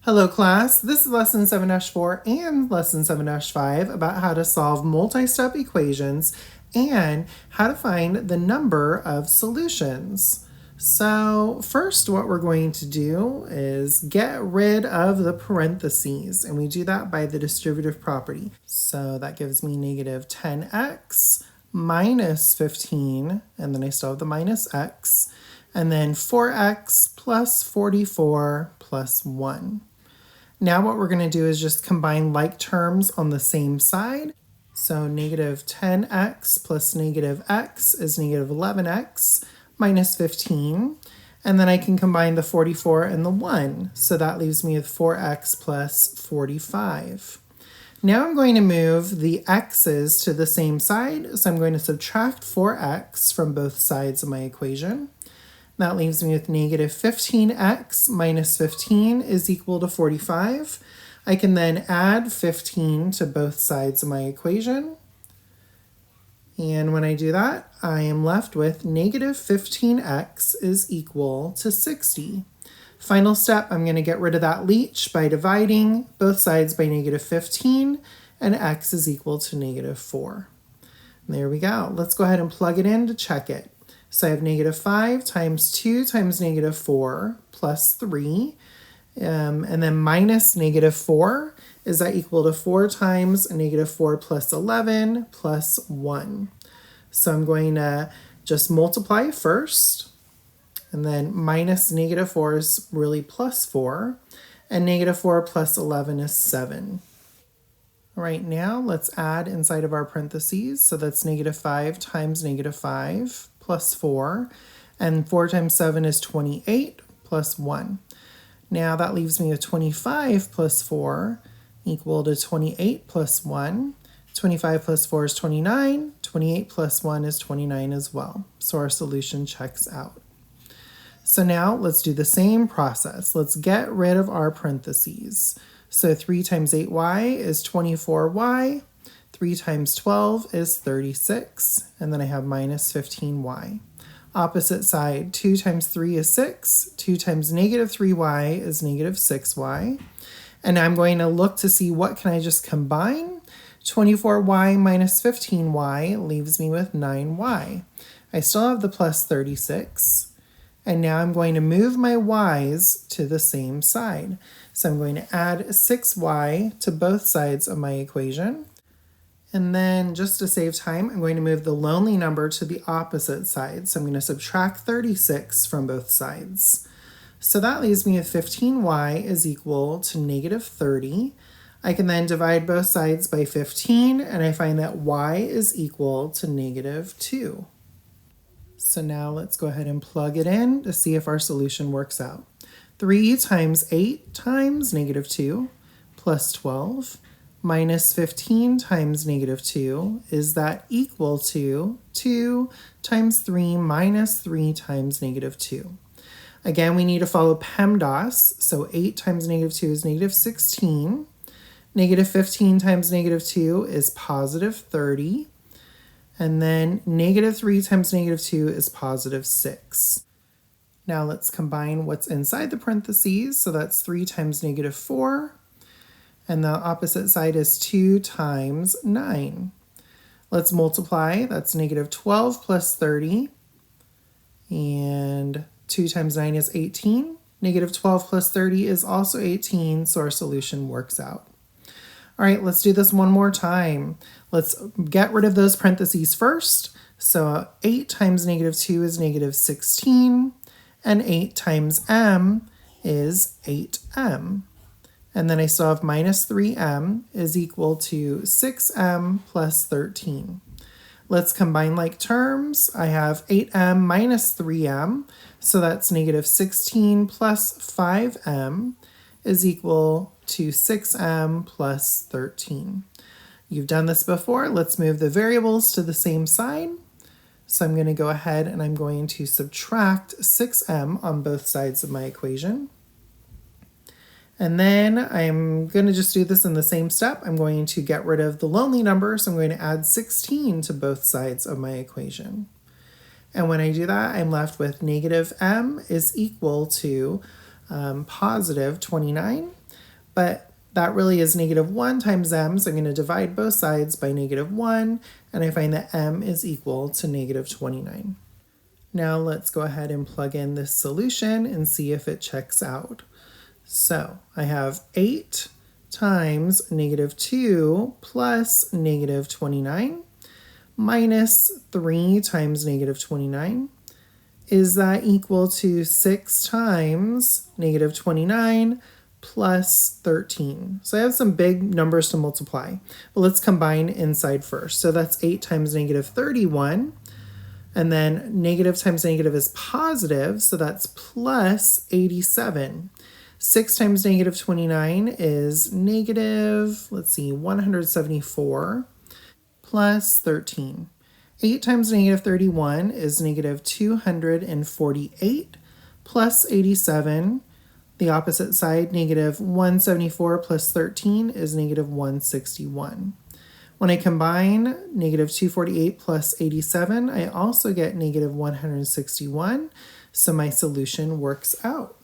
Hello class, this is lesson 7-4 and lesson 7-5 about how to solve multi-step equations and how to find the number of solutions. So first what we're going to do is get rid of the parentheses, and we do that by the distributive property. So that gives me negative 10x minus 15, and then I still have the minus x, and then 4x plus 44 plus 1. Now what we're going to do is just combine like terms on the same side. So negative 10x plus negative x is negative 11x minus 15. And then I can combine the 44 and the 1. So that leaves me with 4x plus 45. Now I'm going to move the x's to the same side. So I'm going to subtract 4x from both sides of my equation. That leaves me with negative 15x minus 15 is equal to 45. I can then add 15 to both sides of my equation. And when I do that, I am left with negative 15x is equal to 60. Final step, I'm going to get rid of that leach by dividing both sides by negative 15, and x is equal to negative 4. And there we go. Let's go ahead and plug it in to check it. So I have negative 5 times 2 times negative 4 plus 3, and then minus negative 4. Is that equal to 4 times negative 4 plus 11 plus 1? So I'm going to just multiply first, and then minus negative 4 is really plus 4, and negative 4 plus 11 is 7. All right, now let's add inside of our parentheses. So that's negative 5 times negative 5 plus 4, and 4 times 7 is 28 plus 1. Now that leaves me with 25 plus 4 equal to 28 plus 1. 25 plus 4 is 29. 28 plus 1 is 29 as well. So our solution checks out. So now let's do the same process. Let's get rid of our parentheses. So 3 times 8y is 24y. 3 times 12 is 36, and then I have minus 15y. Opposite side, 2 times 3 is 6, 2 times negative 3y is negative 6y. And I'm going to look to see what can I just combine. 24y minus 15y leaves me with 9y. I still have the plus 36. And now I'm going to move my y's to the same side. So I'm going to add 6y to both sides of my equation. And then just to save time, I'm going to move the lonely number to the opposite side. So I'm going to subtract 36 from both sides. So that leaves me with 15y is equal to negative 30. I can then divide both sides by 15, and I find that y is equal to negative 2. So now let's go ahead and plug it in to see if our solution works out. 3 times 8 times negative 2 plus 12 minus 15 times negative 2, is that equal to 2 times 3 minus 3 times negative 2? Again, we need to follow PEMDAS, so 8 times negative 2 is negative 16. Negative 15 times negative 2 is positive 30. And then negative 3 times negative 2 is positive 6. Now let's combine what's inside the parentheses, so that's 3 times negative 4. And the opposite side is 2 times 9. Let's multiply. That's negative 12 plus 30. And 2 times 9 is 18. Negative 12 plus 30 is also 18, so our solution works out. All right, let's do this one more time. Let's get rid of those parentheses first. So 8 times negative 2 is negative 16. And 8 times m is 8m. And then I still have minus 3m is equal to 6m plus 13. Let's combine like terms. I have 8m minus 3m, so that's negative 16 plus 5m is equal to 6m plus 13. You've done this before. Let's move the variables to the same side. So I'm going to go ahead and I'm going to subtract 6m on both sides of my equation. And then I'm going to just do this in the same step. I'm going to get rid of the lonely number, so I'm going to add 16 to both sides of my equation. And when I do that, I'm left with negative m is equal to positive 29. but that really is -1 times m, so I'm going to divide both sides by -1, and I find that m is equal to -29. Now let's go ahead and plug in this solution and see if it checks out. So I have 8 times -2 plus -29 minus 3 times -29. Is that equal to 6 times -29 plus 13? So I have some big numbers to multiply, but let's combine inside first. So that's 8 times -31, and then negative times negative is positive, so that's plus 87. 6 times -29 is negative, let's see, 174 plus 13. 8 times -31 is -248 plus 87. The opposite side, -174 plus 13 is -161. When I combine -248 plus 87, I also get -161, so my solution works out.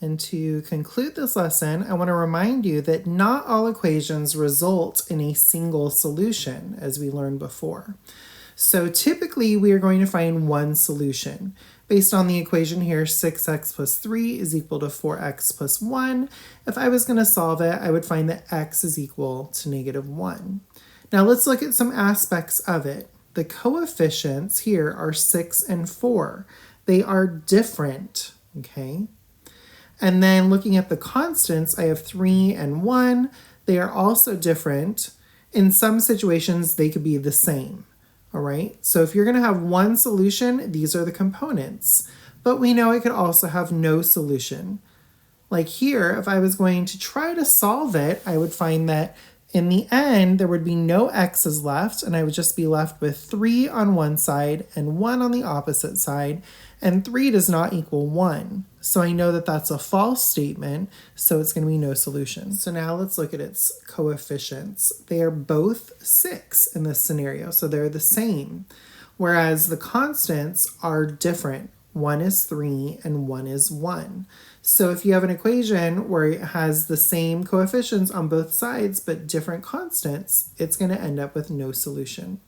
And to conclude this lesson, I want to remind you that not all equations result in a single solution, as we learned before. So typically, we are going to find one solution. Based on the equation here, 6x plus 3 is equal to 4x plus 1. If I was going to solve it, I would find that x is equal to -1. Now let's look at some aspects of it. The coefficients here are 6 and 4. They are different, okay? And then looking at the constants, I have 3 and 1. They are also different. In some situations, they could be the same. All right, so if you're going to have one solution, these are the components. But we know it could also have no solution. Like here, if I was going to try to solve it, I would find that in the end, there would be no x's left, and I would just be left with 3 on one side and 1 on the opposite side, and 3 does not equal 1. So I know that that's a false statement, so it's going to be no solution. So now let's look at its coefficients. They are both 6 in this scenario, so they're the same, whereas the constants are different. One is 3 and 1 is 1. So if you have an equation where it has the same coefficients on both sides but different constants, it's going to end up with no solution.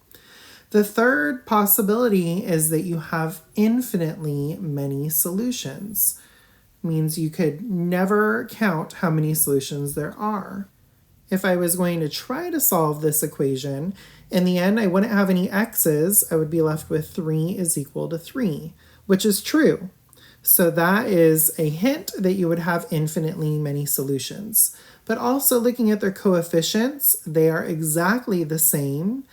The third possibility is that you have infinitely many solutions. It means you could never count how many solutions there are. If I was going to try to solve this equation, in the end I wouldn't have any x's. I would be left with 3 is equal to 3, which is true. So that is a hint that you would have infinitely many solutions. But also looking at their coefficients, they are exactly the same.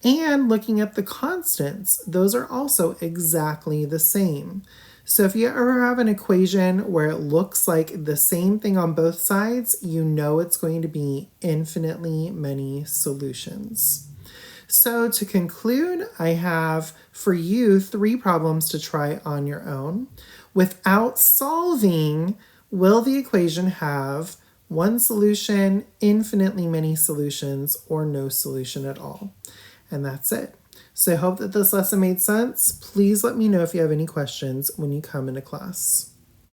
And looking at the constants, those are also exactly the same. So if you ever have an equation where it looks like the same thing on both sides, you know it's going to be infinitely many solutions. So to conclude, I have for you 3 problems to try on your own. Without solving, will the equation have one solution, infinitely many solutions, or no solution at all? And that's it. So I hope that this lesson made sense. Please let me know if you have any questions when you come into class.